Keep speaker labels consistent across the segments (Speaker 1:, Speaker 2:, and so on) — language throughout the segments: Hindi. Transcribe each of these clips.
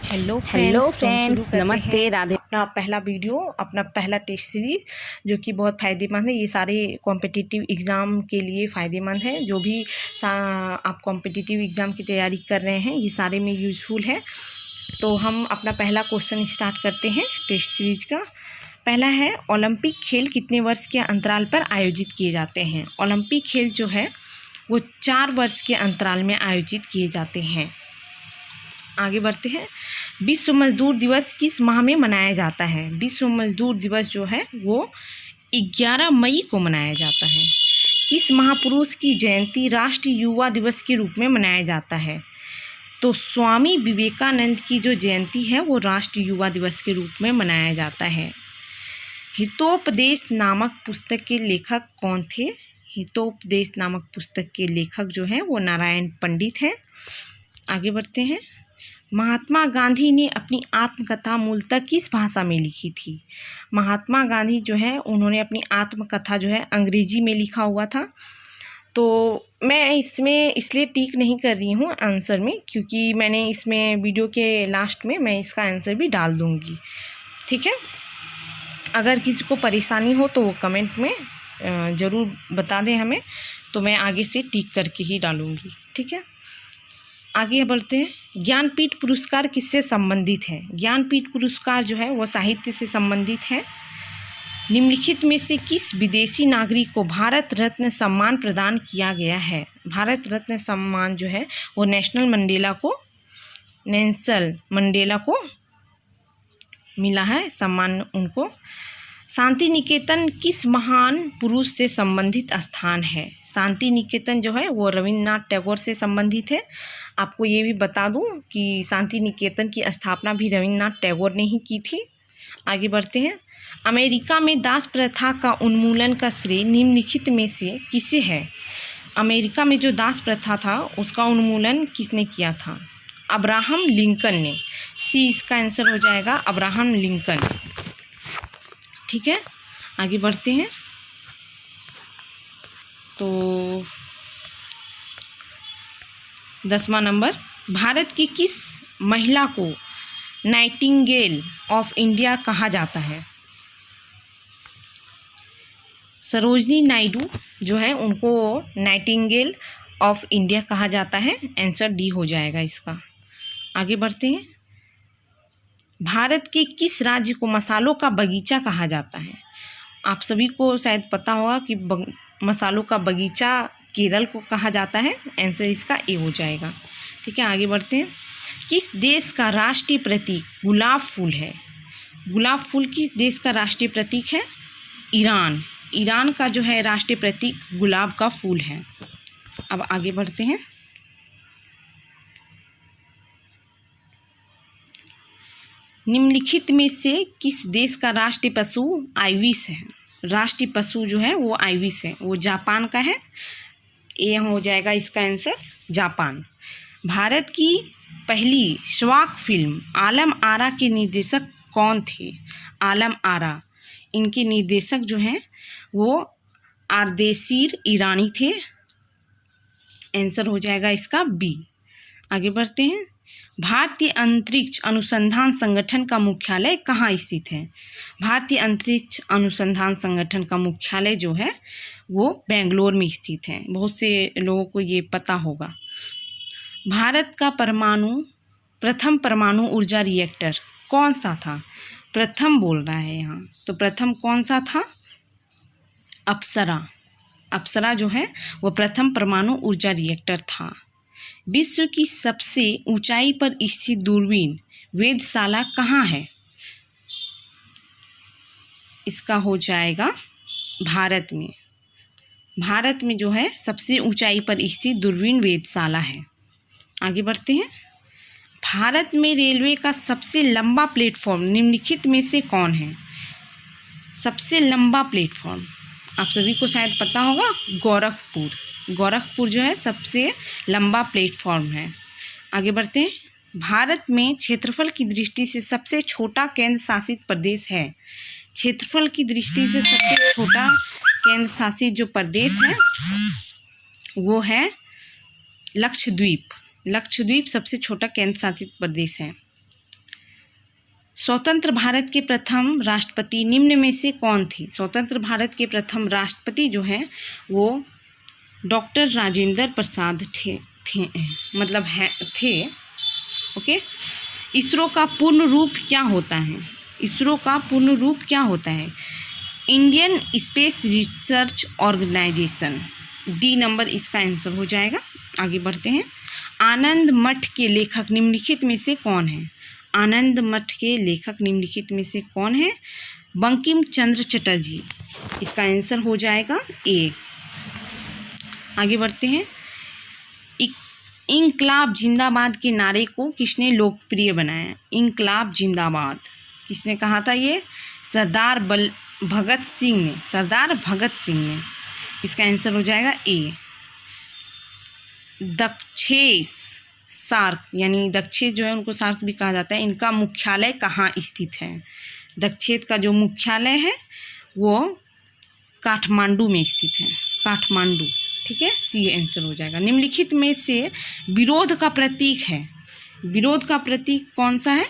Speaker 1: हेलो
Speaker 2: फ्रेंड्स, नमस्ते, राधे।
Speaker 1: अपना पहला वीडियो, अपना पहला टेस्ट सीरीज जो कि बहुत फ़ायदेमंद है। ये सारे कॉम्पिटिटिव एग्ज़ाम के लिए फ़ायदेमंद है। जो भी आप कॉम्पिटिटिव एग्ज़ाम की तैयारी कर रहे हैं, ये सारे में यूज़फुल है। तो हम अपना पहला क्वेश्चन स्टार्ट करते हैं टेस्ट सीरीज का। पहला है, ओलंपिक खेल कितने वर्ष के अंतराल पर आयोजित किए जाते हैं? ओलंपिक खेल जो है वो 4 वर्ष के अंतराल में आयोजित किए जाते हैं। आगे बढ़ते हैं। विश्व मजदूर दिवस किस माह में मनाया जाता है? विश्व मजदूर दिवस जो है वो 11 मई को मनाया जाता है। किस महापुरुष की जयंती राष्ट्रीय युवा दिवस के रूप में मनाया जाता है? तो स्वामी विवेकानंद की जो जयंती है वो राष्ट्रीय युवा दिवस के रूप में मनाया जाता है। हितोपदेश नामक पुस्तक के लेखक कौन थे? हितोपदेश नामक पुस्तक के लेखक जो हैं वो नारायण पंडित हैं। आगे बढ़ते हैं। महात्मा गांधी ने अपनी आत्मकथा मूलतः किस भाषा में लिखी थी? महात्मा गांधी जो है उन्होंने अपनी आत्मकथा जो है अंग्रेजी में लिखा हुआ था। तो मैं इसमें इसलिए टिक नहीं कर रही हूँ आंसर में, क्योंकि मैंने इसमें वीडियो के लास्ट में मैं इसका आंसर भी डाल दूँगी। ठीक है, अगर किसी को परेशानी हो तो वो कमेंट में ज़रूर बता दें हमें, तो मैं आगे से टिक करके ही डालूँगी। ठीक है, आगे बढ़ते हैं। ज्ञानपीठ पुरस्कार किससे संबंधित है? ज्ञानपीठ पुरस्कार जो है वो साहित्य से संबंधित है। निम्नलिखित में से किस विदेशी नागरिक को भारत रत्न सम्मान प्रदान किया गया है? भारत रत्न सम्मान जो है वो नेल्सन मंडेला को मिला है सम्मान उनको। शांति निकेतन किस महान पुरुष से संबंधित स्थान है? शांति निकेतन जो है वो रविंद्रनाथ टैगोर से संबंधित है। आपको ये भी बता दूं कि शांति निकेतन की स्थापना भी रविंद्रनाथ टैगोर ने ही की थी। आगे बढ़ते हैं। अमेरिका में दास प्रथा का उन्मूलन का श्रेय निम्नलिखित में से किसे है? अमेरिका में जो दास प्रथा था उसका उन्मूलन किसने किया था? अब्राहम लिंकन ने। सी इसका आंसर हो जाएगा, अब्राहम लिंकन। ठीक है, आगे बढ़ते हैं। तो 10वां नंबर, भारत की किस महिला को नाइटिंगेल ऑफ इंडिया कहा जाता है? सरोजनी नायडू जो है उनको नाइटिंगेल ऑफ इंडिया कहा जाता है। आंसर डी हो जाएगा इसका। आगे बढ़ते हैं। भारत के किस राज्य को मसालों का बगीचा कहा जाता है? आप सभी को शायद पता होगा कि मसालों का बगीचा केरल को कहा जाता है। आंसर इसका ए हो जाएगा। ठीक है, आगे बढ़ते हैं। किस देश का राष्ट्रीय प्रतीक गुलाब फूल है? गुलाब फूल किस देश का राष्ट्रीय प्रतीक है? ईरान। ईरान का जो है राष्ट्रीय प्रतीक गुलाब का फूल है। अब आगे बढ़ते हैं। निम्नलिखित में से किस देश का राष्ट्रीय पशु आइविस है? राष्ट्रीय पशु जो है वो आइविस है, वो जापान का है। ये हो जाएगा इसका आंसर, जापान। भारत की पहली स्वाक फिल्म आलम आरा के निर्देशक कौन थे? आलम आरा, इनके निर्देशक जो हैं वो आरदेशीर ईरानी थे। आंसर हो जाएगा इसका बी। आगे बढ़ते हैं। भारतीय अंतरिक्ष अनुसंधान संगठन का मुख्यालय कहाँ स्थित है? भारतीय अंतरिक्ष अनुसंधान संगठन का मुख्यालय जो है वो बेंगलोर में स्थित है। बहुत से लोगों को ये पता होगा। भारत का प्रथम परमाणु ऊर्जा रिएक्टर कौन सा था? प्रथम बोल रहा है यहाँ, तो प्रथम कौन सा था? अप्सरा जो है वो प्रथम परमाणु ऊर्जा रिएक्टर था। विश्व की सबसे ऊंचाई पर स्थित दूरबीन वेधशाला कहाँ है? इसका हो जाएगा भारत में। भारत में जो है सबसे ऊंचाई पर स्थित दूरबीन वेधशाला है। आगे बढ़ते हैं। भारत में रेलवे का सबसे लंबा प्लेटफॉर्म निम्नलिखित में से कौन है? सबसे लंबा प्लेटफॉर्म आप सभी को शायद पता होगा, गोरखपुर जो है सबसे लंबा प्लेटफॉर्म है। आगे बढ़ते हैं। भारत में क्षेत्रफल की दृष्टि से सबसे छोटा केंद्र शासित प्रदेश है? क्षेत्रफल की दृष्टि से सबसे छोटा केंद्र शासित जो प्रदेश है वो है लक्षद्वीप। लक्षद्वीप सबसे छोटा केंद्र शासित प्रदेश है।
Speaker 2: स्वतंत्र भारत के प्रथम राष्ट्रपति निम्न में से कौन थे? स्वतंत्र भारत के प्रथम राष्ट्रपति जो हैं वो डॉक्टर राजेंद्र प्रसाद थे ओके। इसरो का पूर्ण रूप क्या होता है? इसरो का पूर्ण रूप क्या होता है? Indian Space Research Organisation. D number इसका आंसर हो जाएगा। आगे बढ़ते हैं। आनंद मठ के लेखक निम्नलिखित में से कौन है? आनंद मठ के लेखक निम्नलिखित में से कौन है? बंकिम चंद्र चटर्जी। इसका आंसर हो जाएगा ए। आगे बढ़ते हैं। इंकलाब जिंदाबाद के नारे को किसने लोकप्रिय बनाया? इंकलाब जिंदाबाद किसने कहा था? ये सरदार भगत सिंह ने। सरदार भगत सिंह ने। इसका आंसर हो जाएगा ए। दक्षेस सार्क यानी दक्षेस जो है उनको सार्क भी कहा जाता है, इनका मुख्यालय कहाँ स्थित है? दक्षेस का जो मुख्यालय है वो काठमांडू में स्थित है। काठमांडू, ठीक है, सी आंसर हो जाएगा। निम्नलिखित में से विरोध का प्रतीक है। विरोध का प्रतीक कौन सा है?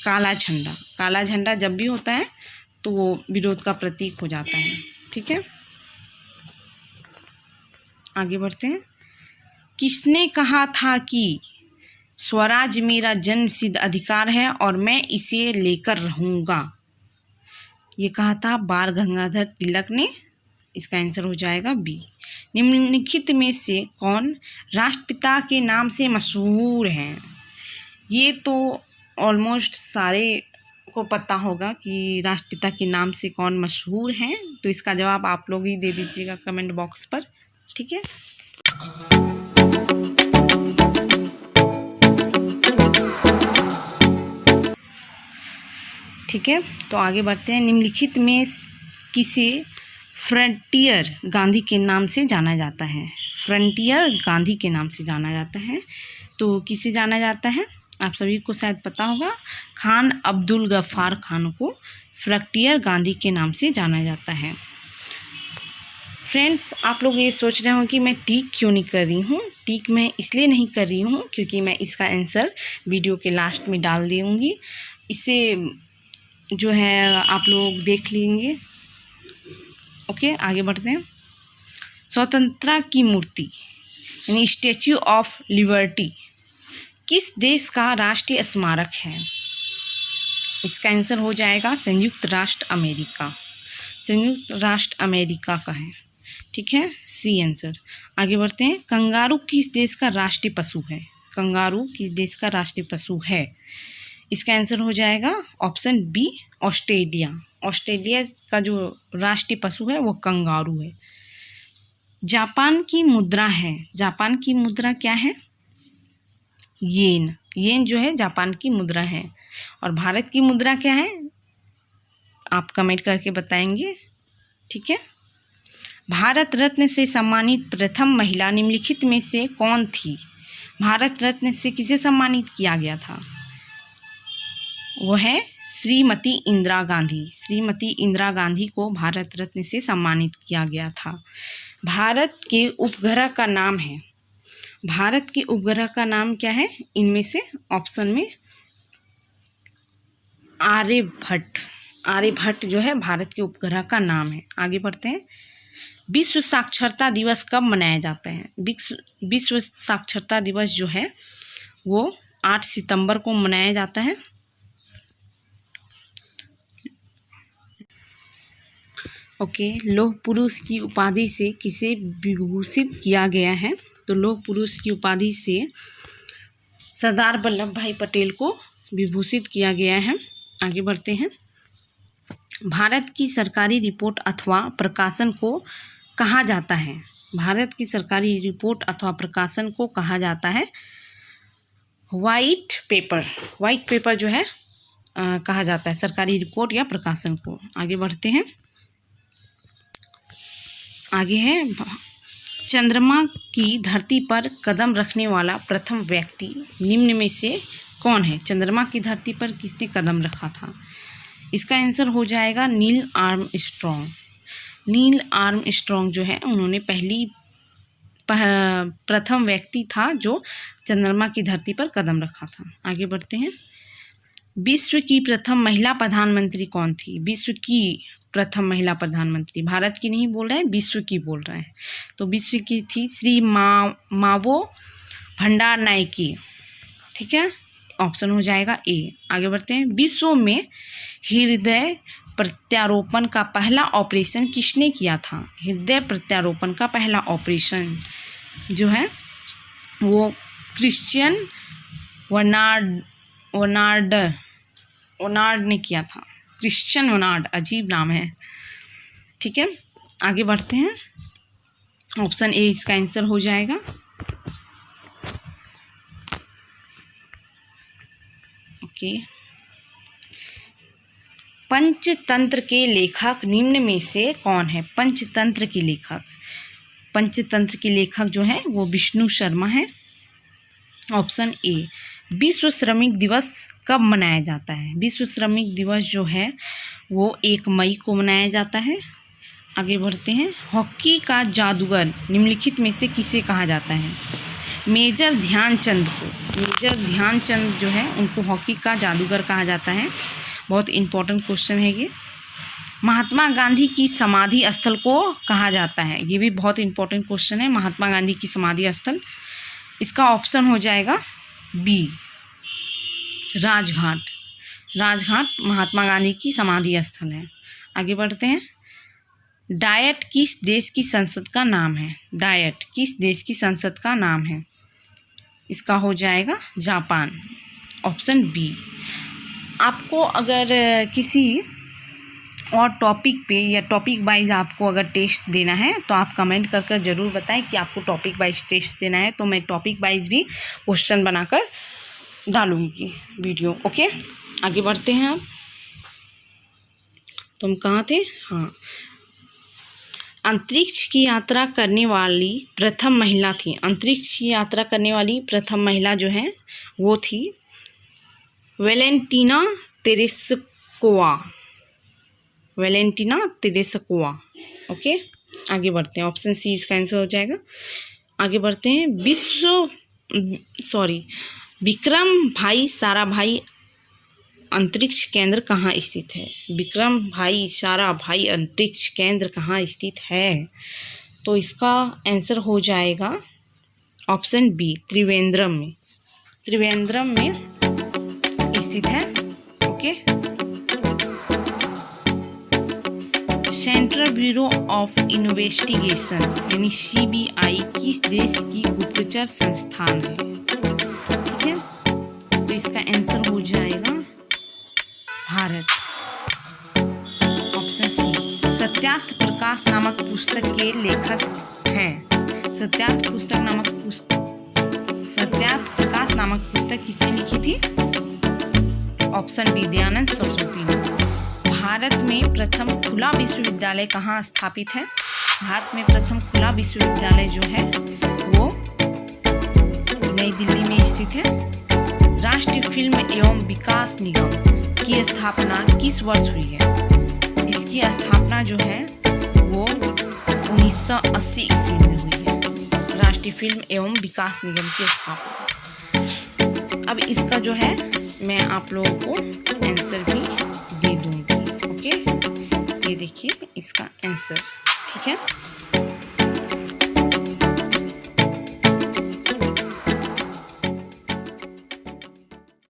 Speaker 2: काला झंडा। काला झंडा जब भी होता है तो वो विरोध का प्रतीक हो जाता है, ठीक है। आगे बढ़ते हैं। किसने कहा था कि स्वराज मेरा जन्मसिद्ध अधिकार है और मैं इसे लेकर रहूँगा? ये कहा था बाल गंगाधर तिलक ने। इसका आंसर हो जाएगा बी। निम्नलिखित में से कौन राष्ट्रपिता के नाम से मशहूर हैं? ये तो ऑलमोस्ट सारे को पता होगा कि राष्ट्रपिता के नाम से कौन मशहूर हैं, तो इसका जवाब आप लोग ही दे दीजिएगा कमेंट बॉक्स पर, ठीक है। ठीक है, तो आगे बढ़ते हैं। निम्नलिखित में किसे फ्रंटियर गांधी के नाम से जाना जाता है? फ्रंटियर गांधी के नाम से जाना जाता है, तो किसे जाना जाता है? आप सभी को शायद पता होगा, खान अब्दुल गफ्फार खान को फ्रंटियर गांधी के नाम से जाना जाता है। फ्रेंड्स, आप लोग ये सोच रहे हो कि मैं टिक क्यों नहीं कर रही हूँ। टिक मैं इसलिए नहीं कर रही हूँ क्योंकि मैं इसका आंसर वीडियो के लास्ट में डाल दूँगी। इससे जो है आप लोग देख लेंगे। ओके, आगे बढ़ते हैं। स्वतंत्रता की मूर्ति यानी स्टैच्यू ऑफ लिबर्टी किस देश का राष्ट्रीय स्मारक है? इसका आंसर हो जाएगा संयुक्त राष्ट्र अमेरिका। संयुक्त राष्ट्र अमेरिका का है, ठीक है, सी आंसर। आगे बढ़ते हैं। कंगारू किस देश का राष्ट्रीय पशु है? कंगारू किस देश का राष्ट्रीय पशु है? इसका आंसर हो जाएगा ऑप्शन बी, ऑस्ट्रेलिया। ऑस्ट्रेलिया का जो राष्ट्रीय पशु है वो कंगारू है। जापान की मुद्रा है। जापान की मुद्रा क्या है? येन। येन जो है जापान की मुद्रा है। और भारत की मुद्रा क्या है? आप कमेंट करके बताएंगे, ठीक है। भारत रत्न से सम्मानित प्रथम महिला निम्नलिखित में से कौन थी? भारत रत्न से किसे सम्मानित किया गया था? वो है श्रीमती इंदिरा गांधी। श्रीमती इंदिरा गांधी को भारत रत्न से सम्मानित किया गया था। भारत के उपग्रह का नाम है। भारत के उपग्रह का नाम क्या है? इनमें से ऑप्शन में आर्यभट्ट। आर्यभट्ट जो है भारत के उपग्रह का नाम है। आगे बढ़ते हैं। विश्व साक्षरता दिवस कब मनाया जाता है? विश्व साक्षरता दिवस जो है वो 8 सितंबर को मनाया जाता है। ओके, लौह पुरुष की उपाधि से किसे विभूषित किया गया है? तो लौह पुरुष की उपाधि से सरदार वल्लभ भाई पटेल को विभूषित किया गया है। आगे बढ़ते हैं। भारत की सरकारी रिपोर्ट अथवा प्रकाशन को कहा जाता है? भारत की सरकारी रिपोर्ट अथवा प्रकाशन को कहा जाता है वाइट पेपर। वाइट पेपर जो है कहा जाता है सरकारी रिपोर्ट या प्रकाशन को। आगे बढ़ते हैं। आगे है चंद्रमा की धरती पर कदम रखने वाला प्रथम व्यक्ति निम्न में से कौन है? चंद्रमा की धरती पर किसने कदम रखा था? इसका आंसर हो जाएगा नील आर्मस्ट्रॉन्ग। नील आर्मस्ट्रॉन्ग जो है उन्होंने प्रथम व्यक्ति था जो चंद्रमा की धरती पर कदम रखा था। आगे बढ़ते हैं। विश्व की प्रथम महिला प्रधानमंत्री कौन थी? विश्व की प्रथम महिला प्रधानमंत्री, भारत की नहीं बोल रहे हैं, विश्व की बोल रहे हैं। तो विश्व की थी श्री मावो भंडारनायकी। ठीक है, ऑप्शन हो जाएगा ए। आगे बढ़ते हैं। विश्व में हृदय प्रत्यारोपण का पहला ऑपरेशन किसने किया था? हृदय प्रत्यारोपण का पहला ऑपरेशन जो है वो क्रिश्चियन वर्नार्ड ने किया था। क्रिश्चियन वर्नार्ड, अजीब नाम है। ठीक है, आगे बढ़ते हैं। ऑप्शन ए इसका आंसर हो जाएगा। ओके, पंचतंत्र के लेखक निम्न में से कौन है? पंचतंत्र के लेखक, पंचतंत्र के लेखक जो है वो विष्णु शर्मा है। Option A. विश्व श्रमिक दिवस कब मनाया जाता है? विश्व श्रमिक दिवस जो है वो 1 मई को मनाया जाता है। आगे बढ़ते हैं। हॉकी का जादूगर निम्नलिखित में से किसे कहा जाता है? मेजर ध्यानचंद को। मेजर ध्यानचंद जो है उनको हॉकी का जादूगर कहा जाता है। बहुत इंपॉर्टेंट क्वेश्चन है ये। महात्मा गांधी की समाधि स्थल को कहा जाता है? ये भी बहुत इंपॉर्टेंट क्वेश्चन है। महात्मा गांधी की समाधि स्थल, इसका ऑप्शन हो जाएगा बी, राजघाट। राजघाट महात्मा गांधी की समाधि स्थल है। आगे बढ़ते हैं। डायट किस देश की संसद का नाम है? डायट किस देश की संसद का नाम है? इसका हो जाएगा जापान, ऑप्शन बी। आपको अगर किसी और टॉपिक पे या टॉपिक वाइज आपको अगर टेस्ट देना है तो आप कमेंट कर ज़रूर बताएं कि आपको टॉपिक वाइज टेस्ट देना है, तो मैं टॉपिक वाइज भी क्वेश्चन बनाकर डालूंगी वीडियो। ओके, आगे बढ़ते हैं। अब तुम कहाँ थे? हाँ, अंतरिक्ष की यात्रा करने वाली प्रथम महिला थी। अंतरिक्ष की यात्रा करने वाली प्रथम महिला जो है वो थी Valentina Tereshkova. Valentina Tereshkova. Okay, आगे बढ़ते हैं। ऑप्शन सी इसका आंसर हो जाएगा। आगे बढ़ते हैं। विक्रम भाई साराभाई अंतरिक्ष केंद्र कहाँ स्थित है? विक्रम भाई साराभाई अंतरिक्ष केंद्र कहाँ स्थित है? तो इसका आंसर हो जाएगा ऑप्शन बी, त्रिवेंद्रम में। त्रिवेंद्रम में स्थित है। Okay, central bureau of investigation यानी CBI किस देश की गुप्तचर संस्थान है? ठीक है, तो इसका आंसर हो जाएगा भारत, ऑप्शन सी। सत्यार्थ प्रकाश नामक पुस्तक के लेखक हैं? सत्यार्थ प्रकाश नामक पुस्तक किसने लिखी थी? ऑप्शन बी, दयानंद सरस्वती ने। भारत में प्रथम खुला विश्वविद्यालय कहाँ स्थापित है? भारत में प्रथम खुला विश्वविद्यालय जो है वो नई दिल्ली में स्थित है। राष्ट्रीय फिल्म एवं विकास निगम की स्थापना किस वर्ष हुई है? इसकी स्थापना जो है वो 1980 ईस्वी में हुई है। राष्ट्रीय फिल्म एवं विकास निगम की स्थापना। अब इसका जो है मैं आप लोगों को आंसर भी दे दूंगी। ओके, ये देखिए इसका आंसर। ठीक है,